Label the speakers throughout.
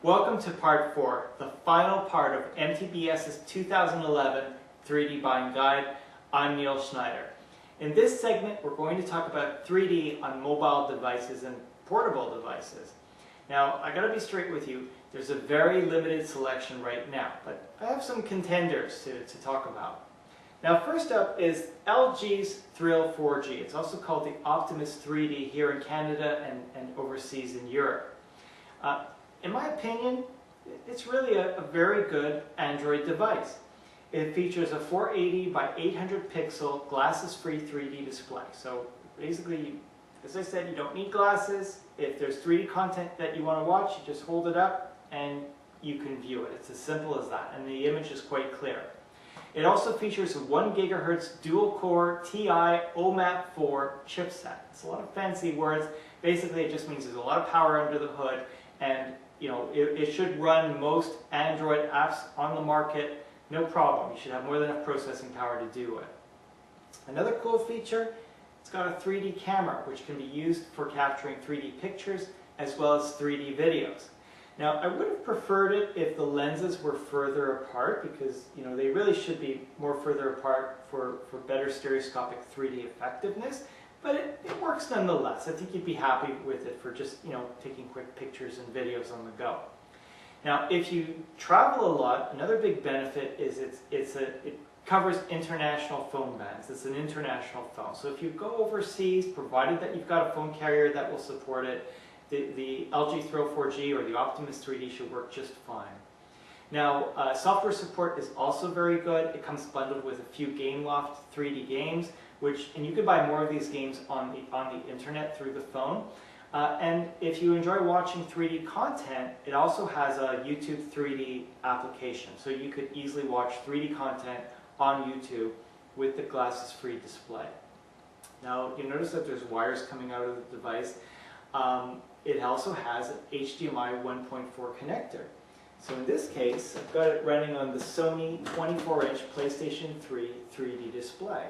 Speaker 1: Welcome to part 4, the final part of MTBS's 2011 3D Buying Guide. I'm Neil Schneider. In this segment, we're going to talk about 3D on mobile devices and portable devices. Now, I gotta be straight with you, there's a very limited selection right now, but I have some contenders to talk about. Now, first up is LG's Thrill 4G. It's also called the Optimus 3D here in Canada and overseas in Europe. In my opinion, it's really a very good Android device. It features a 480 by 800 pixel glasses-free 3D display. So basically, as I said, you don't need glasses. If there's 3D content that you want to watch, you just hold it up and you can view it. It's as simple as that, and the image is quite clear. It also features a 1 GHz dual-core TI OMAP 4 chipset. It's a lot of fancy words. Basically, it just means there's a lot of power under the hood, and it should run most Android apps on the market, no problem. You should have more than enough processing power to do it. Another cool feature, it's got a 3D camera, which can be used for capturing 3D pictures as well as 3D videos. Now, I would have preferred it if the lenses were further apart, because they really should be more further apart for better stereoscopic 3D effectiveness. But it works nonetheless. I think you'd be happy with it for just taking quick pictures and videos on the go. Now, if you travel a lot, another big benefit is it covers international phone bands. It's an international phone. So if you go overseas, provided that you've got a phone carrier that will support it, the LG Thrill 4G or the Optimus 3D should work just fine. Now, software support is also very good. It comes bundled with a few GameLoft 3D games, and you can buy more of these games on the internet through the phone. And if you enjoy watching 3D content, it also has a YouTube 3D application. So you could easily watch 3D content on YouTube with the glasses-free display. Now, you notice that there's wires coming out of the device. It also has an HDMI 1.4 connector. So in this case, I've got it running on the Sony 24-inch PlayStation 3 3D display.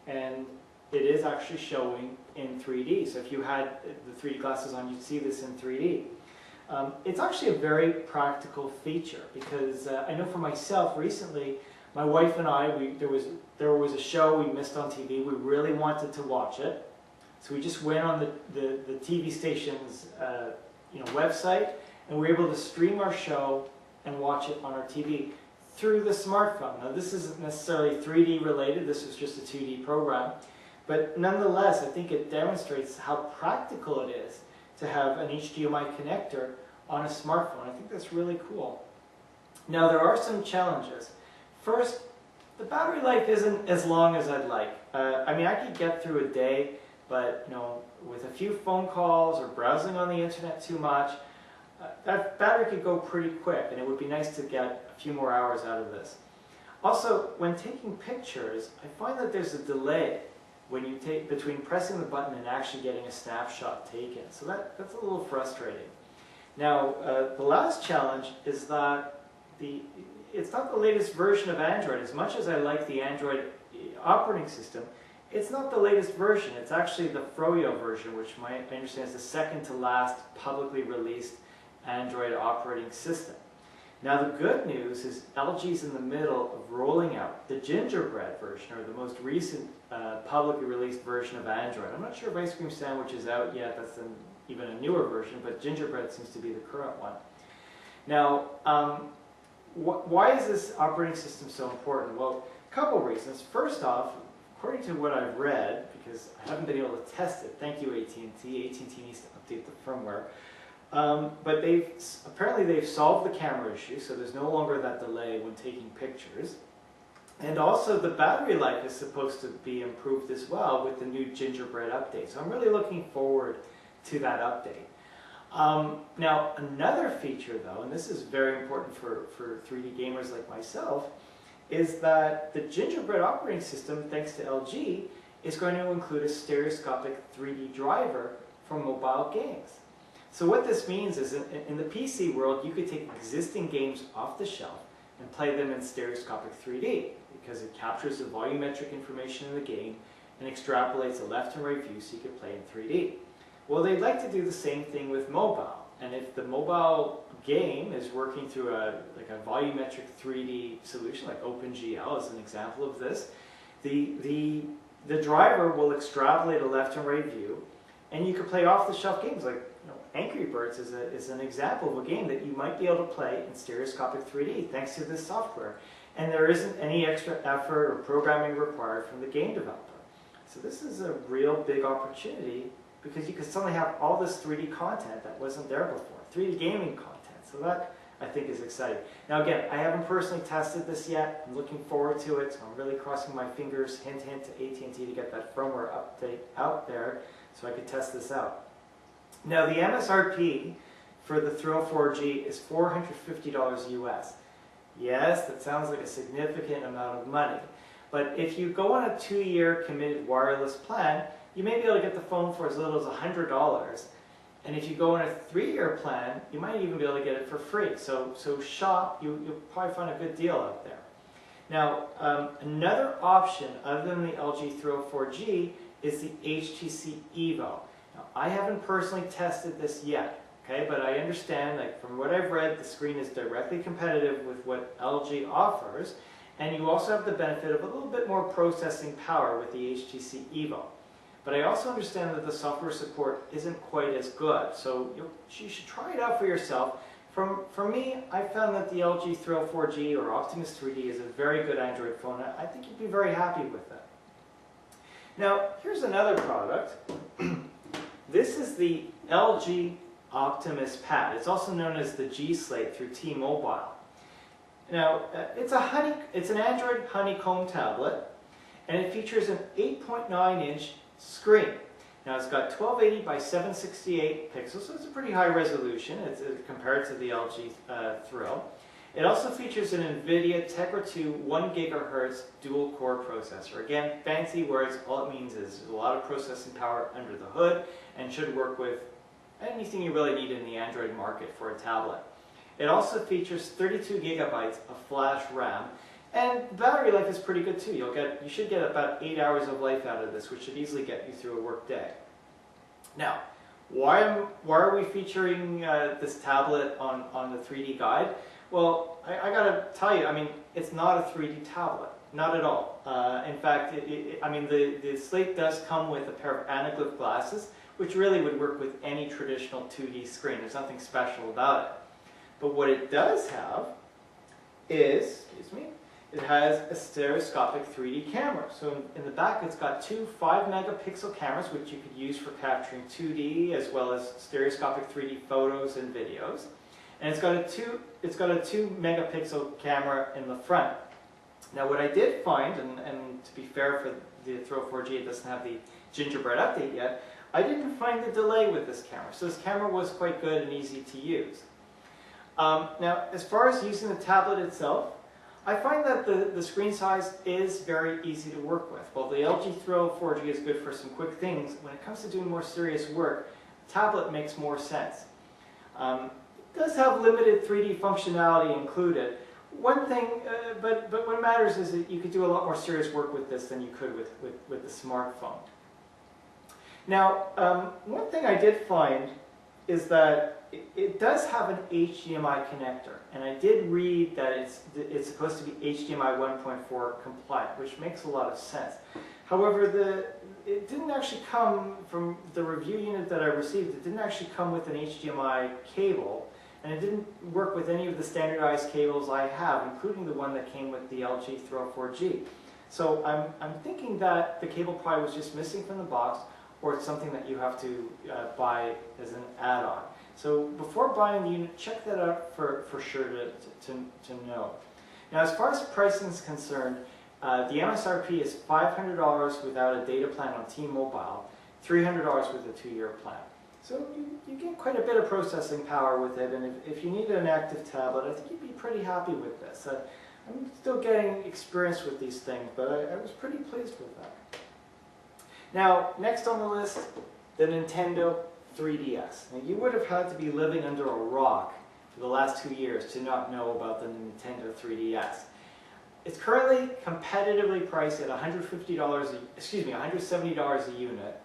Speaker 1: And it is actually showing in 3D. So if you had the 3D glasses on, you'd see this in 3D. It's actually a very practical feature because I know for myself recently, my wife and I, there was a show we missed on TV. We really wanted to watch it. So we just went on the TV station's website, and we were able to stream our show and watch it on our TV through the smartphone. Now, this isn't necessarily 3D related. This was just a 2D program. But nonetheless, I think it demonstrates how practical it is to have an HDMI connector on a smartphone. I think that's really cool. Now, there are some challenges. First, the battery life isn't as long as I'd like. I mean, I could get through a day, but with a few phone calls or browsing on the internet too much, that battery could go pretty quick, and it would be nice to get a few more hours out of this. Also, when taking pictures, I find that there's a delay when you between pressing the button and actually getting a snapshot taken. So that's a little frustrating. Now, the last challenge is that it's not the latest version of Android. As much as I like the Android operating system, it's not the latest version. It's actually the Froyo version, which I understand is the second to last publicly released Android operating system. Now, the good news is LG's in the middle of rolling out the Gingerbread version, or the most recent publicly released version of Android. I'm not sure if Ice Cream Sandwich is out yet. That's even a newer version, but Gingerbread seems to be the current one. Now, why is this operating system so important? Well, a couple reasons. First off, according to what I've read, because I haven't been able to test it, thank you AT&T. AT&T needs to update the firmware. But apparently they've solved the camera issue, so there's no longer that delay when taking pictures. And also the battery life is supposed to be improved as well with the new Gingerbread update. So I'm really looking forward to that update. Now, another feature though, and this is very important for 3D gamers like myself, is that the Gingerbread operating system, thanks to LG, is going to include a stereoscopic 3D driver for mobile games. So what this means is in the PC world, you could take existing games off the shelf and play them in stereoscopic 3D because it captures the volumetric information in the game and extrapolates a left and right view so you can play in 3D. Well, they'd like to do the same thing with mobile. And if the mobile game is working through a volumetric 3D solution, like OpenGL is an example of this, the driver will extrapolate a left and right view, and you can play off-the-shelf games like Angry Birds is an example of a game that you might be able to play in stereoscopic 3D thanks to this software. And there isn't any extra effort or programming required from the game developer. So this is a real big opportunity because you can suddenly have all this 3D content that wasn't there before, 3D gaming content. So that, I think, is exciting. Now again, I haven't personally tested this yet. I'm looking forward to it, so I'm really crossing my fingers, hint, hint, to AT&T to get that firmware update out there so I could test this out. Now the MSRP for the Thrill 4G is $450 US. Yes, that sounds like a significant amount of money. But if you go on a 2-year committed wireless plan, you may be able to get the phone for as little as $100. And if you go on a 3-year plan, you might even be able to get it for free. So shop, you'll probably find a good deal out there. Now, another option other than the LG Thrill 4G is the HTC Evo. Now, I haven't personally tested this yet. Okay, but I understand, like from what I've read, the screen is directly competitive with what LG offers, and you also have the benefit of a little bit more processing power with the HTC Evo. But I also understand that the software support isn't quite as good, so you should try it out for yourself. For me, I found that the LG Thrill 4G or Optimus 3D is a very good Android phone. I think you'd be very happy with it. Now, here's another product. This is the LG Optimus Pad. It's also known as the G-Slate through T-Mobile. Now, it's an Android honeycomb tablet, and it features an 8.9-inch screen. Now, it's got 1280 by 768 pixels, so it's a pretty high resolution compared to the LG Thrill. It also features an NVIDIA Tegra 2 1 GHz dual-core processor. Again, fancy words, all it means is there's a lot of processing power under the hood and should work with anything you really need in the Android market for a tablet. It also features 32 gigabytes of flash RAM, and the battery life is pretty good too. You should get about 8 hours of life out of this, which should easily get you through a work day. Now, why are we featuring this tablet on the 3D guide? Well, I gotta tell you, I mean, it's not a 3D tablet, not at all. In fact, the Slate does come with a pair of anaglyph glasses, which really would work with any traditional 2D screen. There's nothing special about it. But what it does have is, it has a stereoscopic 3D camera. So in the back, it's got two 5-megapixel cameras, which you could use for capturing 2D as well as stereoscopic 3D photos and videos. And it's got a 2-megapixel camera in the front. Now, what I did find, and to be fair for the Thrill 4G, it doesn't have the Gingerbread update yet, I didn't find the delay with this camera. So this camera was quite good and easy to use. Now, as far as using the tablet itself, I find that the screen size is very easy to work with. While the LG Thrill 4G is good for some quick things, when it comes to doing more serious work, the tablet makes more sense. It does have limited 3D functionality included. One thing, but what matters is that you could do a lot more serious work with this than you could with the smartphone. Now, one thing I did find is that it does have an HDMI connector, and I did read that it's supposed to be HDMI 1.4 compliant, which makes a lot of sense. However, it didn't actually come from the review unit that I received. It didn't actually come with an HDMI cable, and it didn't work with any of the standardized cables I have, including the one that came with the LG Thrill 4G. So I'm thinking that the cable probably was just missing from the box, or it's something that you have to buy as an add-on. So before buying the unit, check that out for sure to know. Now, as far as pricing is concerned, the MSRP is $500 without a data plan on T-Mobile, $300 with a 2-year plan. So you get quite a bit of processing power with it, and if you need an active tablet, I think you'd be pretty happy with this. I'm still getting experience with these things, but I was pretty pleased with that. Now, next on the list, the Nintendo 3DS. Now, you would have had to be living under a rock for the last 2 years to not know about the Nintendo 3DS. It's currently competitively priced at $170 a unit.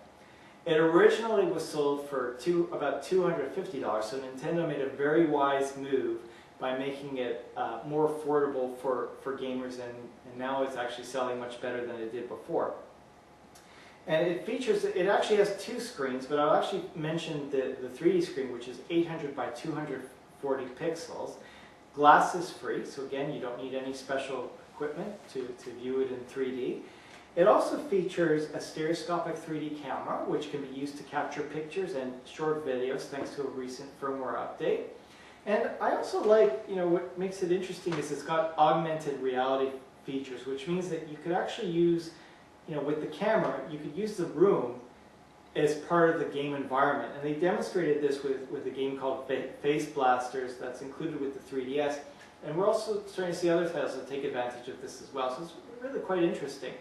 Speaker 1: It originally was sold for about $250, so Nintendo made a very wise move by making it more affordable for gamers, and now it's actually selling much better than it did before. And it actually has two screens, but I'll actually mention the 3D screen, which is 800 by 240 pixels. Glass is free, so again, you don't need any special equipment to view it in 3D. It also features a stereoscopic 3D camera, which can be used to capture pictures and short videos thanks to a recent firmware update. And I also like, what makes it interesting is it's got augmented reality features, which means that you could actually use, with the camera, you could use the room as part of the game environment. And they demonstrated this with a game called Face Blasters that's included with the 3DS. And we're also starting to see other titles that take advantage of this as well. So it's really quite interesting.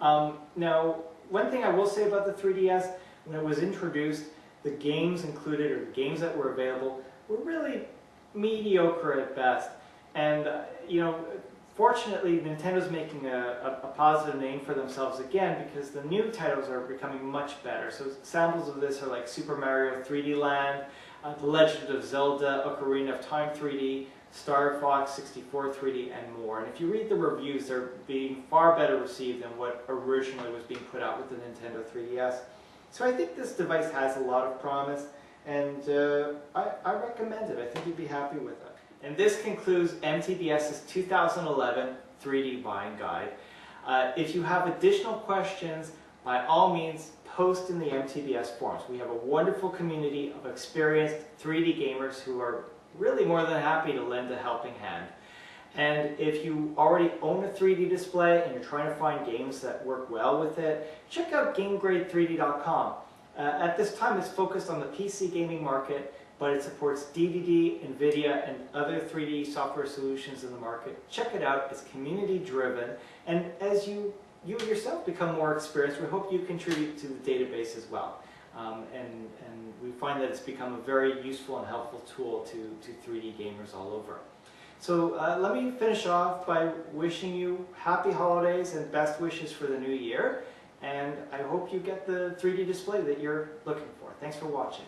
Speaker 1: Now, one thing I will say about the 3DS, when it was introduced, the games included, or the games that were available, were really mediocre at best. And, fortunately, Nintendo's making a positive name for themselves again, because the new titles are becoming much better. So samples of this are like Super Mario 3D Land, The Legend of Zelda, Ocarina of Time 3D, Star Fox 64 3D, and more. And if you read the reviews, they're being far better received than what originally was being put out with the Nintendo 3DS. So I think this device has a lot of promise, and I recommend it. I think you'd be happy with it. And this concludes MTBS's 2011 3D buying guide. If you have additional questions, by all means, post in the MTBS forums. We have a wonderful community of experienced 3D gamers who are really more than happy to lend a helping hand. And if you already own a 3D display and you're trying to find games that work well with it, check out GameGrade3D.com. At this time, it's focused on the PC gaming market, but it supports DVD, NVIDIA, and other 3D software solutions in the market. Check it out. It's community-driven, and as you yourself become more experienced, we hope you contribute to the database as well. And we find that it's become a very useful and helpful tool to 3D gamers all over. So let me finish off by wishing you happy holidays and best wishes for the new year. And I hope you get the 3D display that you're looking for. Thanks for watching.